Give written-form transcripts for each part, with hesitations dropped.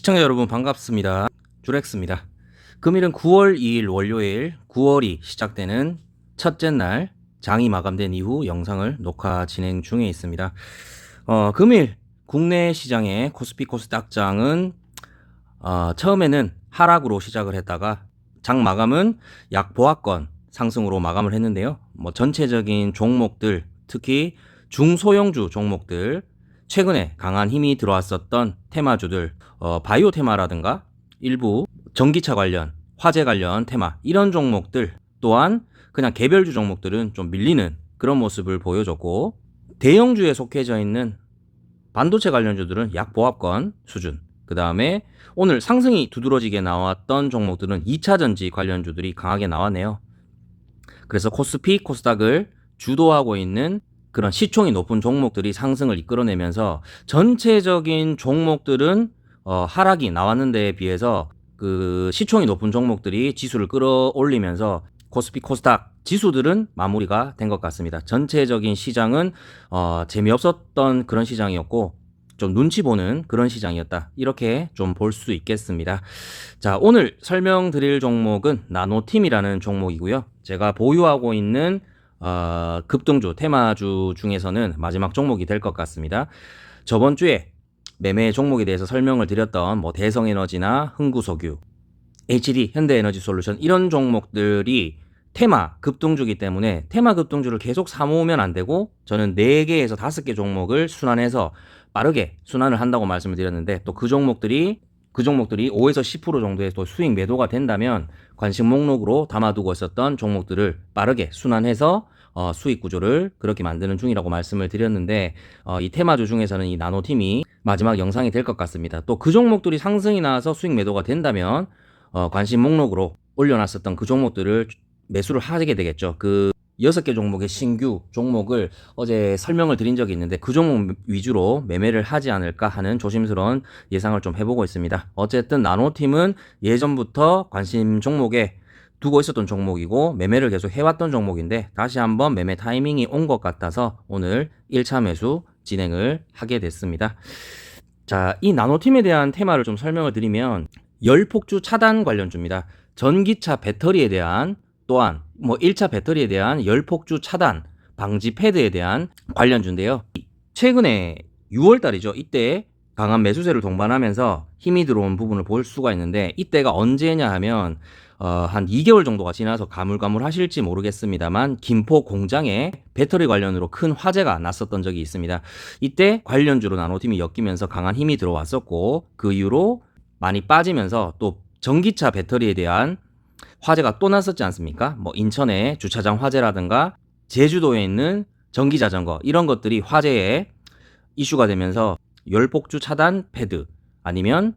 시청자 여러분 반갑습니다. 주렉스입니다. 금일은 9월 2일 월요일 9월이 시작되는 첫째 날 장이 마감된 이후 영상을 녹화 진행 중에 있습니다. 금일 국내 시장의 코스피 코스닥장은 처음에는 하락으로 시작을 했다가 장 마감은 약 보합권 상승으로 마감을 했는데요. 전체적인 종목들, 특히 중소형주 종목들, 최근에 강한 힘이 들어왔었던 테마주들, 바이오 테마라든가 일부 전기차 관련, 화재 관련 테마, 이런 종목들 또한 그냥 개별주 종목들은 좀 밀리는 그런 모습을 보여줬고, 대형주에 속해져 있는 반도체 관련주들은 약 보합권 수준, 그 다음에 오늘 상승이 두드러지게 나왔던 종목들은 2차전지 관련주들이 강하게 나왔네요. 그래서 코스피, 코스닥을 주도하고 있는 그런 시총이 높은 종목들이 상승을 이끌어내면서 전체적인 종목들은 하락이 나왔는 데에 비해서 그 시총이 높은 종목들이 지수를 끌어올리면서 코스피, 코스닥 지수들은 마무리가 된 것 같습니다. 전체적인 시장은 재미없었던 그런 시장이었고 좀 눈치 보는 그런 시장이었다, 이렇게 좀 볼 수 있겠습니다. 자, 오늘 설명드릴 종목은 나노팀이라는 종목이고요. 제가 보유하고 있는 급등주, 테마주 중에서는 마지막 종목이 될 것 같습니다. 저번 주에 매매 종목에 대해서 설명을 드렸던 대성에너지나 흥구석유, HD, 현대에너지솔루션, 이런 종목들이 테마 급등주기 때문에 테마 급등주를 계속 사모으면 안 되고, 저는 4개에서 5개 종목을 순환해서 빠르게 순환을 한다고 말씀을 드렸는데, 또 그 종목들이 5에서 10% 정도의 또 수익 매도가 된다면 관심 목록으로 담아두고 있었던 종목들을 빠르게 순환해서 수익 구조를 그렇게 만드는 중이라고 말씀을 드렸는데, 이 테마주 중에서는 이 나노팀이 마지막 영상이 될 것 같습니다. 또 그 종목들이 상승이 나와서 수익 매도가 된다면 관심 목록으로 올려놨었던 그 종목들을 매수를 하게 되겠죠. 그 6개 종목의 신규 종목을 어제 설명을 드린 적이 있는데 그 종목 위주로 매매를 하지 않을까 하는 조심스러운 예상을 좀 해보고 있습니다. 어쨌든 나노팀은 예전부터 관심 종목에 두고 있었던 종목이고 매매를 계속 해왔던 종목인데, 다시 한번 매매 타이밍이 온 것 같아서 오늘 1차 매수 진행을 하게 됐습니다. 자, 이 나노팀에 대한 테마를 좀 설명을 드리면 열폭주 차단 관련주입니다. 전기차 배터리에 대한, 또한 1차 배터리에 대한 열폭주 차단 방지 패드에 대한 관련주인데요. 최근에 6월달이죠. 이때 강한 매수세를 동반하면서 힘이 들어온 부분을 볼 수가 있는데, 이때가 언제냐 하면 한 2개월 정도가 지나서 가물가물하실지 모르겠습니다만 김포 공장에 배터리 관련으로 큰 화재가 났었던 적이 있습니다. 이때 관련주로 나노팀이 엮이면서 강한 힘이 들어왔었고, 그 이후로 많이 빠지면서 또 전기차 배터리에 대한 화재가 또 났었지 않습니까? 인천의 주차장 화재라든가 제주도에 있는 전기자전거, 이런 것들이 화재에 이슈가 되면서 열폭주 차단 패드 아니면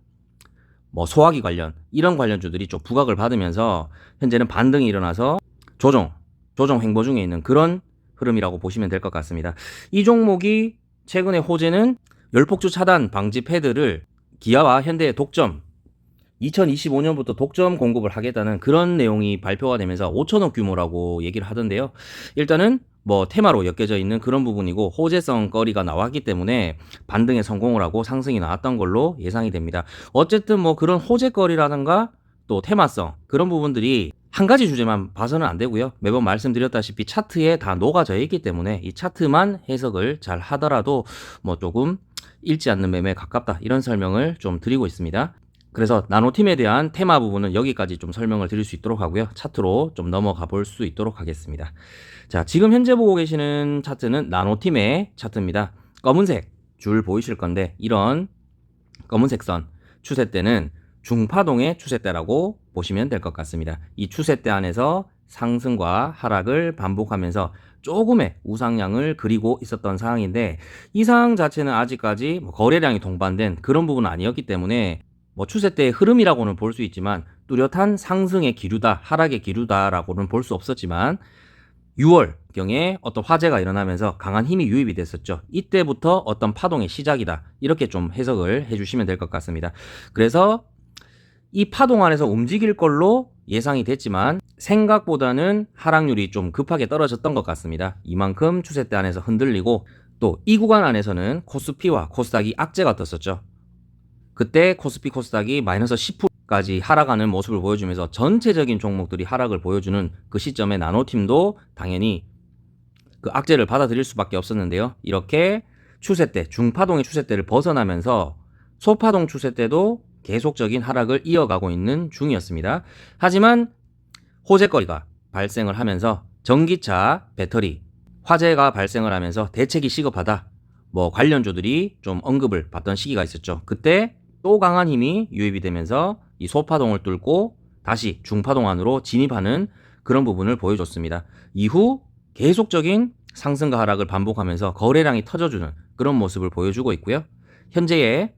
소화기 관련, 이런 관련주들이 좀 부각을 받으면서 현재는 반등이 일어나서 조정 횡보 중에 있는 그런 흐름이라고 보시면 될 것 같습니다. 이 종목이 최근에 호재는 열폭주 차단 방지 패드를 기아와 현대의 독점, 2025년부터 독점 공급을 하겠다는 그런 내용이 발표가 되면서 5천억 규모라고 얘기를 하던데요. 일단은 테마로 엮여져 있는 그런 부분이고 호재성 거리가 나왔기 때문에 반등에 성공을 하고 상승이 나왔던 걸로 예상이 됩니다. 어쨌든 그런 호재거리라든가 또 테마성, 그런 부분들이 한 가지 주제만 봐서는 안 되고요. 매번 말씀드렸다시피 차트에 다 녹아져 있기 때문에 이 차트만 해석을 잘 하더라도 조금 읽지 않는 매매에 가깝다, 이런 설명을 좀 드리고 있습니다. 그래서 나노팀에 대한 테마 부분은 여기까지 좀 설명을 드릴 수 있도록 하고요. 차트로 좀 넘어가 볼 수 있도록 하겠습니다. 자, 지금 현재 보고 계시는 차트는 나노팀의 차트입니다. 검은색 줄 보이실 건데, 이런 검은색 선 추세대는 중파동의 추세대라고 보시면 될 것 같습니다. 이 추세대 안에서 상승과 하락을 반복하면서 조금의 우상향을 그리고 있었던 상황인데, 이 상황 자체는 아직까지 거래량이 동반된 그런 부분은 아니었기 때문에 추세대의 흐름이라고는 볼 수 있지만 뚜렷한 상승의 기류다, 하락의 기류다라고는 볼 수 없었지만 6월경에 어떤 화재가 일어나면서 강한 힘이 유입이 됐었죠. 이때부터 어떤 파동의 시작이다, 이렇게 좀 해석을 해주시면 될 것 같습니다. 그래서 이 파동 안에서 움직일 걸로 예상이 됐지만 생각보다는 하락률이 좀 급하게 떨어졌던 것 같습니다. 이만큼 추세대 안에서 흔들리고, 또 이 구간 안에서는 코스피와 코스닥이 악재가 떴었죠. 그때 코스피 코스닥이 마이너스 10%까지 하락하는 모습을 보여주면서 전체적인 종목들이 하락을 보여주는 그 시점에 나노팀도 당연히 그 악재를 받아들일 수밖에 없었는데요. 이렇게 추세대, 중파동의 추세대를 벗어나면서 소파동 추세대도 계속적인 하락을 이어가고 있는 중이었습니다. 하지만 호재거리가 발생을 하면서 전기차, 배터리, 화재가 발생을 하면서 대책이 시급하다. 관련주들이 좀 언급을 받던 시기가 있었죠. 그때 또 강한 힘이 유입이 되면서 이 소파동을 뚫고 다시 중파동 안으로 진입하는 그런 부분을 보여줬습니다. 이후 계속적인 상승과 하락을 반복하면서 거래량이 터져주는 그런 모습을 보여주고 있고요. 현재의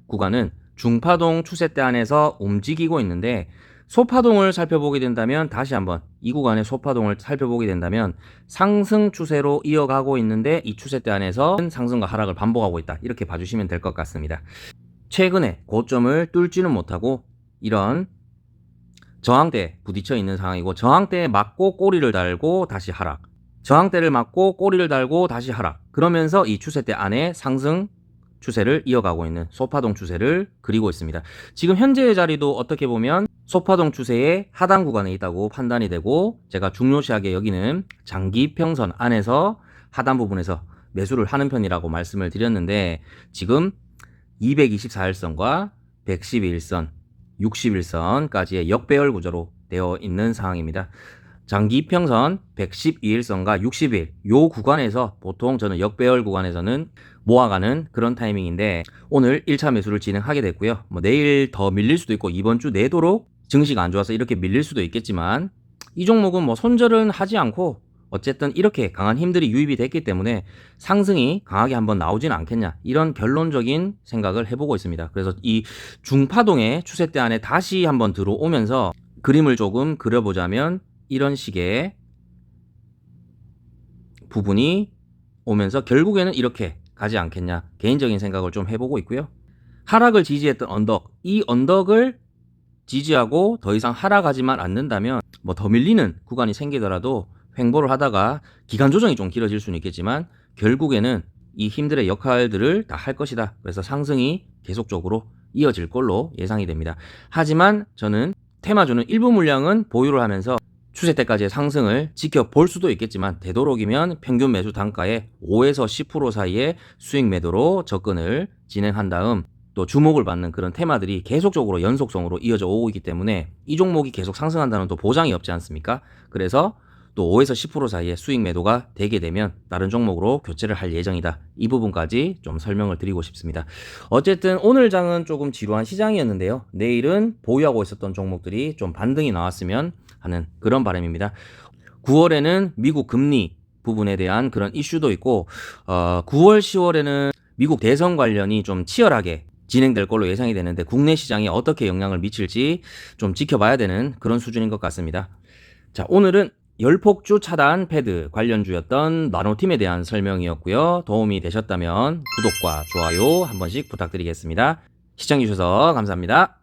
구간은 중파동 추세대 안에서 움직이고 있는데 소파동을 살펴보게 된다면 다시 한번 이 구간의 소파동을 살펴보게 된다면 상승 추세로 이어가고 있는데 이 추세대 안에서 상승과 하락을 반복하고 있다. 이렇게 봐주시면 될 것 같습니다. 최근에 고점을 뚫지는 못하고 이런 저항대에 부딪혀 있는 상황이고 저항대에 맞고 꼬리를 달고 다시 하락, 저항대를 맞고 꼬리를 달고 다시 하락, 그러면서 이 추세대 안에 상승 추세를 이어가고 있는 소파동 추세를 그리고 있습니다. 지금 현재의 자리도 어떻게 보면 소파동 추세의 하단 구간에 있다고 판단이 되고 제가 중요시하게 여기는 장기평선 안에서 하단 부분에서 매수를 하는 편이라고 말씀을 드렸는데 지금 224일선과 112일선, 61선까지의 역배열 구조로 되어 있는 상황입니다. 장기평선 112일선과 60일 요 구간에서 보통 저는 역배열 구간에서는 모아가는 그런 타이밍인데 오늘 1차 매수를 진행하게 됐고요. 내일 더 밀릴 수도 있고 이번 주 내도록 증시가 안 좋아서 이렇게 밀릴 수도 있겠지만 이 종목은 손절은 하지 않고 어쨌든 이렇게 강한 힘들이 유입이 됐기 때문에 상승이 강하게 한번 나오진 않겠냐 이런 결론적인 생각을 해보고 있습니다. 그래서 이 중파동의 추세대 안에 다시 한번 들어오면서 그림을 조금 그려보자면 이런 식의 부분이 오면서 결국에는 이렇게 가지 않겠냐 개인적인 생각을 좀 해보고 있고요. 하락을 지지했던 언덕, 이 언덕을 지지하고 더 이상 하락하지만 않는다면 더 밀리는 구간이 생기더라도 횡보를 하다가 기간 조정이 좀 길어질 수는 있겠지만 결국에는 이 힘들의 역할들을 다 할 것이다. 그래서 상승이 계속적으로 이어질 걸로 예상이 됩니다. 하지만 저는 테마주는 일부 물량은 보유를 하면서 추세대까지의 상승을 지켜볼 수도 있겠지만 되도록이면 평균 매수 단가의 5에서 10% 사이의 수익 매도로 접근을 진행한 다음 또 주목을 받는 그런 테마들이 계속적으로 연속성으로 이어져 오고 있기 때문에 이 종목이 계속 상승한다는 또 보장이 없지 않습니까? 그래서 또 5에서 10% 사이의 수익 매도가 되게 되면 다른 종목으로 교체를 할 예정이다. 이 부분까지 좀 설명을 드리고 싶습니다. 어쨌든 오늘 장은 조금 지루한 시장이었는데요. 내일은 보유하고 있었던 종목들이 좀 반등이 나왔으면 하는 그런 바람입니다. 9월에는 미국 금리 부분에 대한 그런 이슈도 있고 9월, 10월에는 미국 대선 관련이 좀 치열하게 진행될 걸로 예상이 되는데 국내 시장에 어떻게 영향을 미칠지 좀 지켜봐야 되는 그런 수준인 것 같습니다. 자, 오늘은 열폭주 차단 패드 관련주였던 나노팀에 대한 설명이었고요. 도움이 되셨다면 구독과 좋아요 한 번씩 부탁드리겠습니다. 시청해주셔서 감사합니다.